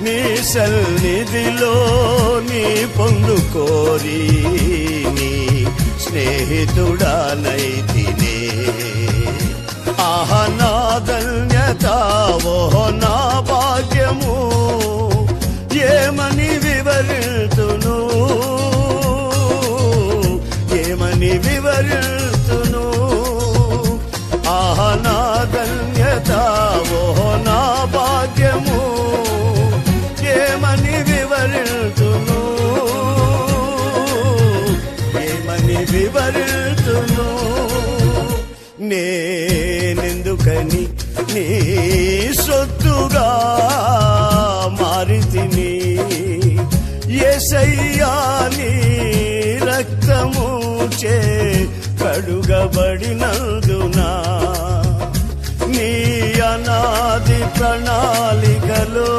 నీ సన్నిధిలో నీ పొందుకోరి నీ స్నేహితుడానైతినే. ఆహ నా ధన్యత ఓహో నా భాగ్యము, ఏమని వివరితును ఏమని వివరితును. ఆహ నా ధన్యత ఓహో నా భాగ్యము, ఏమని వివరితును ఏమని వివరితును. నేనెందుకని నీ సొత్తుగా మారితిని, యేసయ్యా నీ రక్తము చే కడుగబడినందునా, నీ అనాది ప్రణాళికలో